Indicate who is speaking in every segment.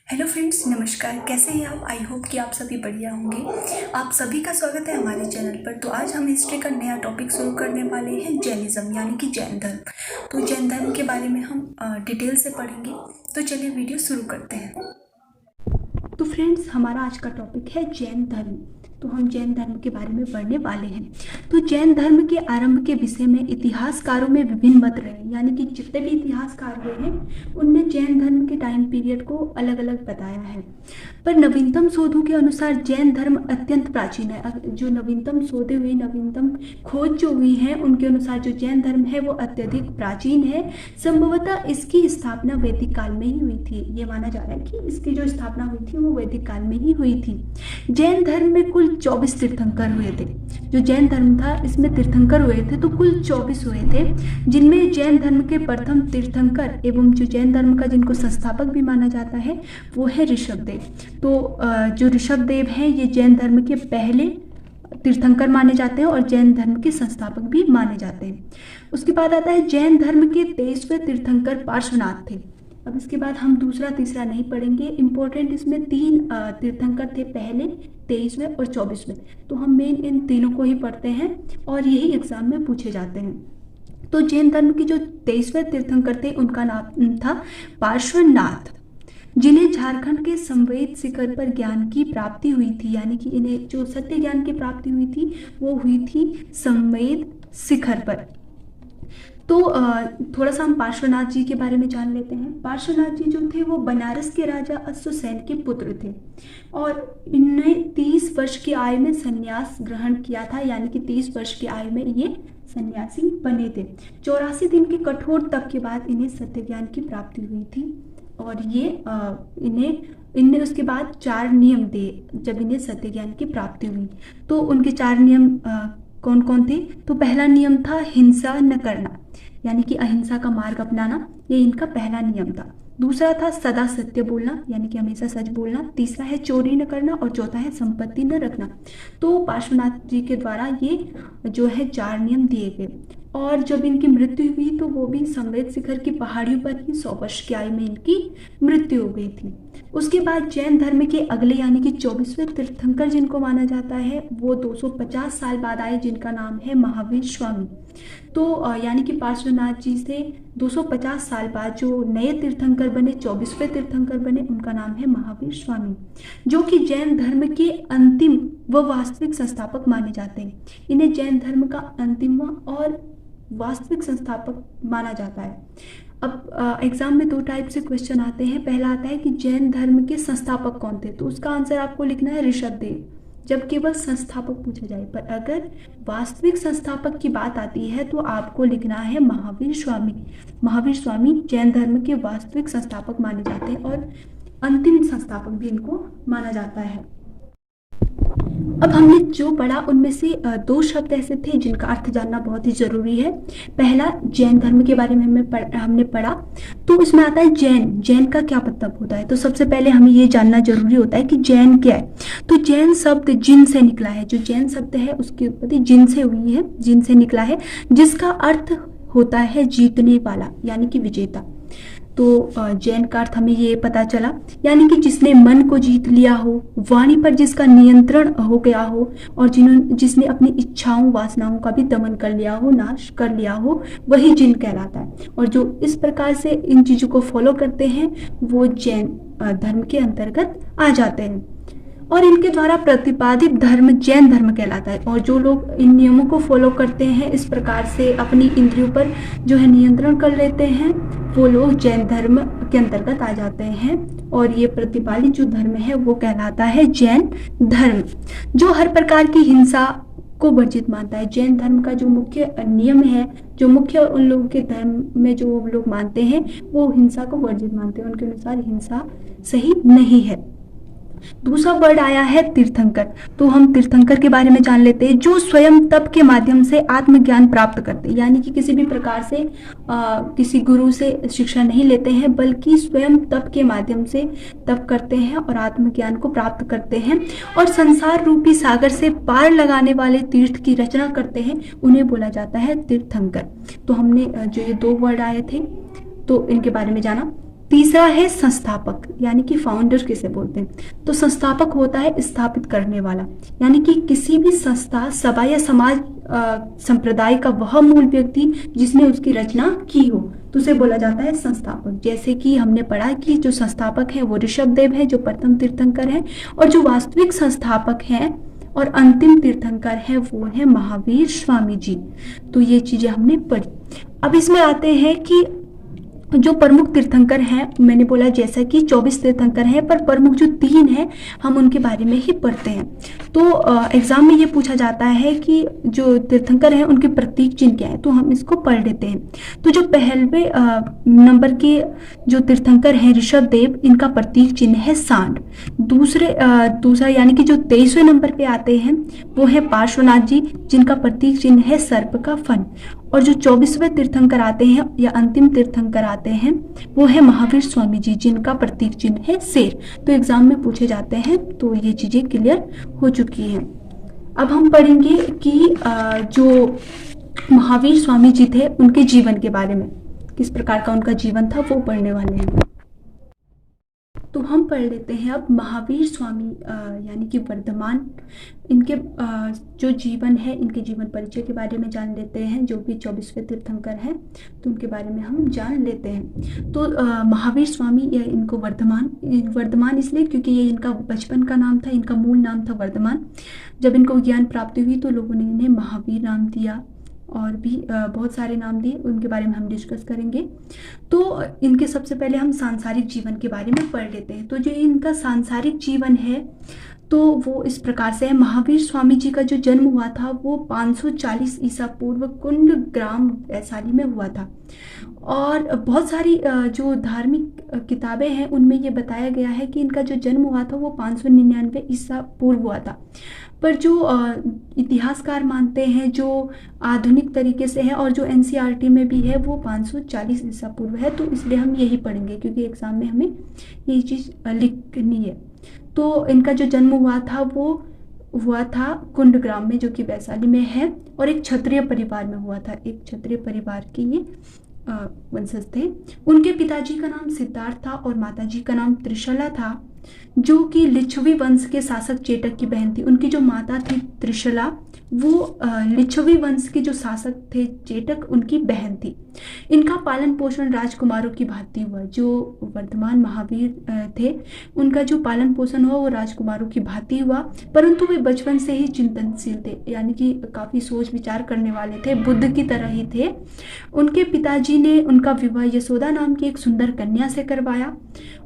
Speaker 1: Hello friends, नमस्कार। कैसे हैं आप? आई होप कि आप सभी बढ़िया होंगे। आप सभी का स्वागत है हमारे चैनल पर। तो आज हम हिस्ट्री का नया टॉपिक शुरू करने वाले हैं, जैनिज़्म यानी कि जैन धर्म। तो जैन धर्म के बारे में हम डिटेल से पढ़ेंगे। तो चलिए वीडियो शुरू करते हैं। तो फ्रेंड्स, हमारा आज का टॉपिक है जैन धर्म। तो हम जैन धर्म के बारे में पढ़ने वाले हैं। तो जैन धर्म के आरंभ के विषय में इतिहासकारों में विभिन्न मत रहे, यानी कि जितने भी इतिहासकार हुए हैं उनने जैन धर्म के टाइम पीरियड को अलग अलग बताया है। पर नवीनतम शोधों के अनुसार जैन धर्म अत्यंत प्राचीन है। जो नवीनतम शोधें हुई, नवीनतम खोज जो हुई है, उनके अनुसार जो जैन धर्म है वो अत्यधिक प्राचीन है। संभवतः इसकी स्थापना वैदिक काल में ही हुई थी। ये माना जा रहा है कि इसकी जो स्थापना हुई थी वो वैदिक काल में ही हुई थी। जैन धर्म में कुल 24 तीर्थंकर हुए थे। जो जैन धर्म था इसमें तीर्थंकर हुए थे तो कुल 24 हुए थे, जिनमें जैन धर्म के प्रथम तीर्थंकर एवं जो जैन धर्म का जिनको संस्थापक भी माना जाता है वो है ऋषभदेव। तो जो ऋषभदेव हैं ये जैन धर्म के पहले तीर्थंकर माने जाते हैं और जैन धर्म के संस्थापक भी माने जाते हैं। उसके बाद आता है जैन धर्म के 23वें तीर्थंकर पार्श्वनाथ थे। अब इसके बाद हम दूसरा तीसरा नहीं पढ़ेंगे। इंपॉर्टेंट इसमें 3 तीर्थंकर थे, पहले 23वें और 24वें। तो हम मेन इन तीनों को ही पढ़ते हैं और यही एग्जाम में पूछे जाते हैं। तो जैन धर्म के जो 23वें तीर्थंकर थे उनका नाम था पार्श्वनाथ, जिन्हें झारखंड के संवेद शिखर पर ज्ञान की प्राप्ति हुई थी। यानी कि इन्हें जो सत्य ज्ञान की प्राप्ति हुई थी वो हुई थी संवेद शिखर पर। तो थोड़ा सा हम पार्श्वनाथ जी के बारे में जान लेते हैं। पार्श्वनाथ जी जो थे वो बनारस के राजा अश्वसेन के पुत्र थे और इन्होंने 30 वर्ष की आयु में संन्यास ग्रहण किया था। यानी कि 30 वर्ष की आयु में ये सन्यासी बने थे। 84 दिन के कठोर तप के बाद इन्हें सत्य ज्ञान की प्राप्ति हुई थी और ये इनने उसके बाद 4 नियम दिए जब इन्हें सत्य ज्ञान की प्राप्ति हुई। तो उनके 4 नियम कौन कौन थे? तो पहला नियम था हिंसा न करना, यानी कि अहिंसा का मार्ग अपनाना, ये इनका पहला नियम था। दूसरा था सदा सत्य बोलना, यानी कि हमेशा सच बोलना। तीसरा है चोरी न करना और चौथा है संपत्ति न रखना। तो पार्श्वनाथ जी के द्वारा ये जो है 4 नियम दिए गए। और जब इनकी मृत्यु हुई तो वो भी संवेद शिखर की पहाड़ियों पर ही 100 वर्ष की आयु में इनकी मृत्यु हो गई थी। उसके बाद जैन धर्म के अगले यानी कि 24वें तीर्थंकर जिनको माना जाता है वो 250 साल बाद आए, जिनका नाम है महावीर स्वामी। तो यानी कि पार्श्वनाथ जी से 250 साल बाद जो नए तीर्थंकर बने, 24वें तीर्थंकर बने, उनका नाम है महावीर स्वामी, जो कि जैन धर्म के अंतिम व वास्तविक संस्थापक माने जाते हैं। इन्हें जैन धर्म का अंतिम और वास्तविक संस्थापक माना जाता है। अब एग्जाम में 2 टाइप से क्वेश्चन आते हैं। पहला आता है कि जैन धर्म के संस्थापक कौन थे, तो उसका आंसर आपको लिखना है ऋषभदेव, जब केवल संस्थापक पूछा जाए। पर अगर वास्तविक संस्थापक की बात आती है तो आपको लिखना है महावीर स्वामी। महावीर स्वामी जैन धर्म के वास्तविक संस्थापक माने जाते हैं और अंतिम संस्थापक भी इनको माना जाता है। अब हमने जो पढ़ा उनमें से 2 शब्द ऐसे थे जिनका अर्थ जानना बहुत ही जरूरी है। पहला जैन धर्म के बारे में हमने पढ़ा, तो इसमें आता है जैन। जैन का क्या मतलब होता है? तो सबसे पहले हमें ये जानना जरूरी होता है कि जैन क्या है। तो जैन शब्द जिन से निकला है। जो जैन शब्द है उसकी उत्पत्ति जिन से हुई है, जिन से निकला है, जिसका अर्थ होता है जीतने वाला, यानी कि विजेता। तो जैन का अर्थ हमें ये पता चला, यानी कि जिसने मन को जीत लिया हो, वाणी पर जिसका नियंत्रण हो गया हो और जिसने अपनी इच्छाओं वासनाओं का भी दमन कर लिया हो, नाश कर लिया हो, वही जिन कहलाता है। और जो इस प्रकार से इन चीजों को फॉलो करते हैं वो जैन धर्म के अंतर्गत आ जाते हैं और इनके द्वारा प्रतिपादित धर्म जैन धर्म कहलाता है। और जो लोग इन नियमों को फॉलो करते हैं, इस प्रकार से अपनी इंद्रियों पर जो है नियंत्रण कर लेते हैं, वो लोग जैन धर्म के अंतर्गत आ जाते हैं। और ये प्रतिपालित जो धर्म है वो कहलाता है जैन धर्म, जो हर प्रकार की हिंसा को वर्जित मानता है। जैन धर्म का जो मुख्य नियम है, जो मुख्य उन लोगों के धर्म में जो लोग मानते हैं वो हिंसा को वर्जित मानते हैं। उनके अनुसार हिंसा सही नहीं है। दूसरा वर्ड आया है तीर्थंकर। तो हम तीर्थंकर के बारे में जान लेते हैं, जो स्वयं तप के माध्यम से आत्मज्ञान प्राप्त करते हैं। यानी कि किसी भी प्रकार से किसी गुरु से शिक्षा नहीं लेते हैं, बल्कि स्वयं तप के माध्यम से तप करते हैं और आत्मज्ञान को प्राप्त करते हैं और संसार रूपी सागर से पार लगाने वाले तीर्थ की रचना करते हैं, उन्हें बोला जाता है तीर्थंकर। तो हमने जो ये 2 वर्ड आए थे तो इनके बारे में जाना। तीसरा है संस्थापक, यानी कि फाउंडर किसे बोलते हैं। तो संस्थापक होता है स्थापित करने वाला, यानी कि किसी भी संस्था, सभा या समाज संप्रदाय का वह मूल व्यक्ति जिसने उसकी रचना की हो, तो उसे बोला जाता है संस्थापक। जैसे कि हमने पढ़ा कि जो संस्थापक है वो ऋषभदेव है, जो प्रथम तीर्थंकर है, और जो वास्तविक संस्थापक हैं और अंतिम तीर्थंकर है वो है महावीर स्वामी जी। तो ये चीजें हमने पढ़ी। अब इसमें आते हैं कि जो प्रमुख तीर्थंकर हैं, मैंने बोला जैसा कि 24 तीर्थंकर हैं, पर प्रमुख जो 3 हैं हम उनके बारे में ही पढ़ते हैं। तो एग्जाम में ये पूछा जाता है कि जो तीर्थंकर हैं उनके प्रतीक चिन्ह क्या है, तो हम इसको पढ़ लेते हैं। तो जो पहले नंबर के जो तीर्थंकर हैं ऋषभदेव, इनका प्रतीक चिन्ह है सांड। दूसरा यानी कि जो 23वें नंबर पे आते हैं वो है पार्श्वनाथ जी, जिनका प्रतीक चिन्ह है सर्प का फन। और जो 24वें तीर्थंकर आते हैं या अंतिम तीर्थंकर आते हैं वो है महावीर स्वामी जी, जिनका प्रतीक चिन्ह है शेर। तो एग्जाम में पूछे जाते हैं, तो ये चीजें क्लियर हो चुकी हैं। अब हम पढ़ेंगे कि जो महावीर स्वामी जी थे उनके जीवन के बारे में, किस प्रकार का उनका जीवन था वो पढ़ने वाले हैं। तो हम पढ़ लेते हैं अब महावीर स्वामी यानी कि वर्धमान, इनके जो जीवन है, इनके जीवन परिचय के बारे में जान लेते हैं। जो भी 24वें तीर्थंकर हैं तो उनके बारे में हम जान लेते हैं। तो महावीर स्वामी या इनको वर्धमान इसलिए क्योंकि ये इनका बचपन का नाम था, इनका मूल नाम था वर्धमान। जब इनको ज्ञान प्राप्ति हुई तो लोगों ने इन्हें महावीर नाम दिया, और भी बहुत सारे नाम दिए, उनके बारे में हम डिस्कस करेंगे। तो इनके सबसे पहले हम सांसारिक जीवन के बारे में पढ़ लेते हैं। तो जो इनका सांसारिक जीवन है तो वो इस प्रकार से है। महावीर स्वामी जी का जो जन्म हुआ था वो 540 ईसा पूर्व कुंड ग्राम वैशाली में हुआ था। और बहुत सारी जो धार्मिक किताबें हैं उनमें ये बताया गया है कि इनका जो जन्म हुआ था वो 599 ईसा पूर्व हुआ था। पर जो इतिहासकार मानते हैं, जो आधुनिक तरीके से है और जो एनसीईआरटी में भी है, वो 540 ईसा पूर्व है। तो इसलिए हम यही पढ़ेंगे क्योंकि एग्जाम में हमें यही चीज़ लिखनी है। तो इनका जो जन्म हुआ था वो हुआ था कुंडग्राम में, जो कि वैशाली में है, और एक क्षत्रिय परिवार में हुआ था। एक क्षत्रिय परिवार के ये वंशज थे। उनके पिताजी का नाम सिद्धार्थ था और माताजी का नाम त्रिशला था, जो कि लिच्छवी वंश के शासक चेटक की बहन थी। उनकी जो माता थी त्रिशला, वो लिच्छवी वंश के जो शासक थे चेटक, उनकी बहन थी। इनका पालन पोषण राजकुमारों की भांति हुआ। जो वर्धमान महावीर थे उनका जो पालन पोषण हुआ वो राजकुमारों की भांति हुआ, परंतु वे बचपन से ही चिंतनशील थे, यानी कि काफ़ी सोच विचार करने वाले थे, बुद्ध की तरह ही थे। उनके पिताजी ने उनका विवाह यशोदा नाम की एक सुंदर कन्या से करवाया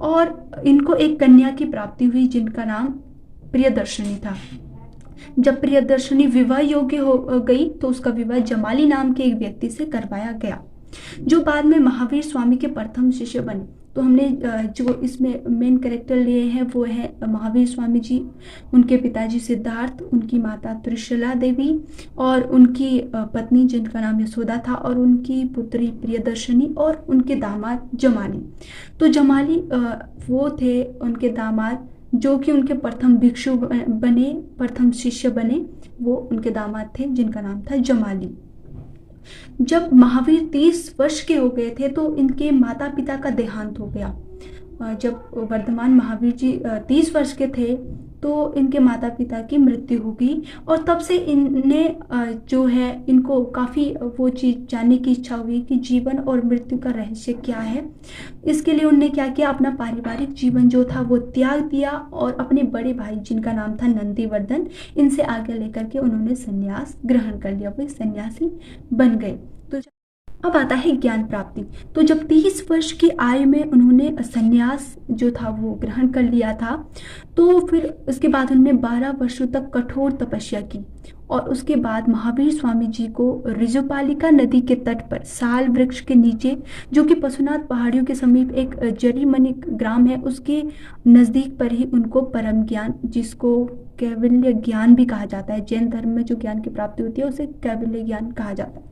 Speaker 1: और इनको एक कन्या की प्राप्ति हुई जिनका नाम प्रियदर्शनी था। जब प्रियदर्शनी विवाह योग्य हो गई तो उसका विवाह जमाली नाम के एक व्यक्ति से करवाया गया, जो बाद में महावीर स्वामी के प्रथम शिष्य बने। तो हमने जो इसमें मेन कैरेक्टर लिए हैं वो है महावीर स्वामी जी, उनके पिताजी सिद्धार्थ, उनकी माता त्रिशला देवी और उनकी पत्नी जिनका नाम यशोदा था, और उनकी पुत्री प्रियदर्शनी और उनके दामाद जमाली। तो जमाली वो थे उनके दामाद जो कि उनके प्रथम भिक्षु बने, प्रथम शिष्य बने, वो उनके दामाद थे जिनका नाम था जमाली। जब महावीर 30 वर्ष के हो गए थे तो इनके माता पिता का देहांत हो गया। जब वर्धमान महावीर जी 30 वर्ष के थे तो इनके माता पिता की मृत्यु हो गई, और तब से इन्हें जो है इनको काफ़ी वो चीज़ जानने की इच्छा हुई कि जीवन और मृत्यु का रहस्य क्या है। इसके लिए उन्होंने क्या किया, अपना पारिवारिक जीवन जो था वो त्याग दिया और अपने बड़े भाई जिनका नाम था नंदीवर्धन, इनसे आज्ञा लेकर के उन्होंने संन्यास ग्रहण कर लिया, वो सन्यासी बन गए। तो अब आता है ज्ञान प्राप्ति। तो जब 30 वर्ष की आयु में उन्होंने संन्यास जो था वो ग्रहण कर लिया था, तो फिर उसके बाद उन्होंने 12 वर्षों तक कठोर तपस्या की, और उसके बाद महावीर स्वामी जी को ऋजुपालिका नदी के तट पर साल वृक्ष के नीचे, जो कि पशुनाथ पहाड़ियों के समीप एक जरीमनी ग्राम है, उसके नज़दीक पर ही उनको परम ज्ञान, जिसको कैवल्य ज्ञान भी कहा जाता है, जैन धर्म में जो ज्ञान की प्राप्ति होती है उसे कैवल्य ज्ञान कहा जाता है,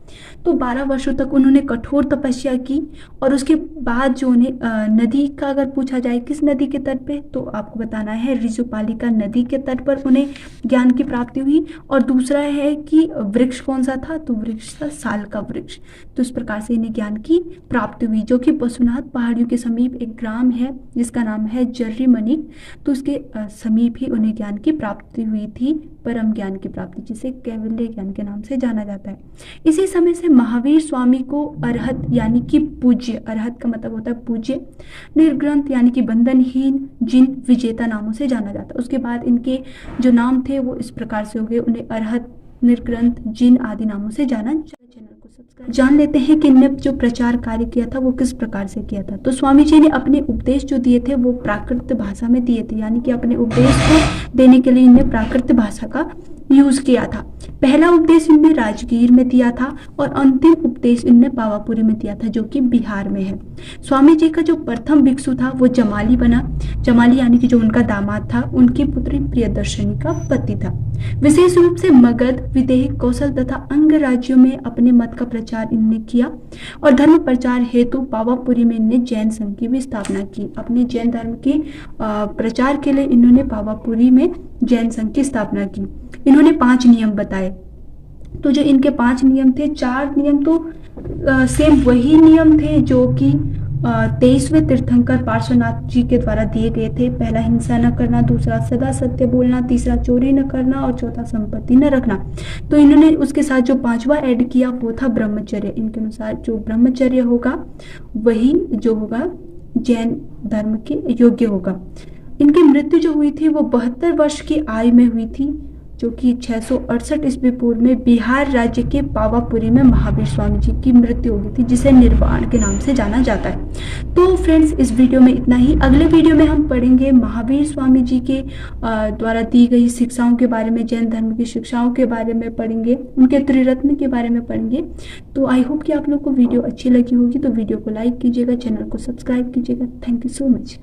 Speaker 1: तो 12 वर्षों तक उन्होंने कठोर तपस्या की और उसके बाद जो उन्हें नदी का अगर पूछा जाए किस नदी के तट पे, तो आपको बताना है ऋजुपालिका नदी के तट पर उन्हें ज्ञान की प्राप्ति हुई। और दूसरा है कि वृक्ष कौन सा था, तो वृक्ष था साल का वृक्ष। तो इस प्रकार से इन्हें ज्ञान की प्राप्ति हुई, जो कि पशुनाथ पहाड़ियों के समीप एक ग्राम है जिसका नाम है जर्रीमनिक। तो उसके समीप ही उन्हें ज्ञान की प्राप्ति हुई थी, परम ज्ञान की प्राप्ति, जिसे कैवल्य ज्ञान के नाम से जाना जाता है। इसी समय से महावीर स्वामी को अरहत यानी कि पूज्य, अरहत का मतलब होता है पूज्य, निर्ग्रंथ यानी कि बंधनहीन, जिन विजेता नामों से जाना जाता है। उसके बाद इनके जो नाम थे वो इस प्रकार से हो गए, उन्हें अरहत, निर्ग्रंथ, जिन आदि नामों से जाना। चैनल को सब्सक्राइब। जान लेते हैं कि इनने जो प्रचार कार्य किया था वो किस प्रकार से किया था। तो स्वामी जी ने अपने उपदेश जो दिए थे वो प्राकृत भाषा में दिए थे, यानी कि अपने उपदेश को देने के लिए इन्हें प्राकृत भाषा का यूज किया था। पहला उपदेश इनने राजगीर में दिया था और अंतिम उपदेश इनने पावापुरी में दिया था, जो कि बिहार में है। स्वामी जी का जो प्रथम भिक्षु था वो जमाली बना। जमाली यानी कि जो उनका दामाद था, उनकी पुत्री प्रियदर्शनी का पति था। विशेष रूप से मगध, विदेह, कौशल तथा अंग राज्यों में अपने मत का प्रचार इनने किया और धर्म प्रचार हेतु पावापुरी में इनने जैन संघ की भी स्थापना की। अपने जैन धर्म के प्रचार के लिए इन्होंने पावापुरी में जैन संघ की स्थापना की। इन्होंने 5 नियम बताए। तो जो इनके 5 नियम थे, 4 नियम तो सेम वही नियम थे जो कि 23वें तीर्थंकर पार्श्वनाथ जी के द्वारा दिए गए थे। पहला हिंसा न करना, दूसरा सदा सत्य बोलना, तीसरा चोरी न करना और चौथा संपत्ति न रखना। तो इन्होंने उसके साथ जो 5वां ऐड किया वो था ब्रह्मचर्य। इनके अनुसार जो ब्रह्मचर्य होगा वही जो होगा जैन धर्म के योग्य होगा। इनकी मृत्यु जो हुई थी वो 72 वर्ष की आयु में हुई थी, जो कि 668 ईस्वी पूर्व में बिहार राज्य के पावापुरी में महावीर स्वामी जी की मृत्यु हो गई थी, जिसे निर्वाण के नाम से जाना जाता है। तो फ्रेंड्स, इस वीडियो में इतना ही। अगले वीडियो में हम पढ़ेंगे महावीर स्वामी जी के द्वारा दी गई शिक्षाओं के बारे में, जैन धर्म की शिक्षाओं के बारे में पढ़ेंगे, उनके त्रिरत्न के बारे में पढ़ेंगे। तो आई होप कि आप लोग को वीडियो अच्छी लगी होगी। तो वीडियो को लाइक कीजिएगा, चैनल को सब्सक्राइब कीजिएगा। Thank you so much.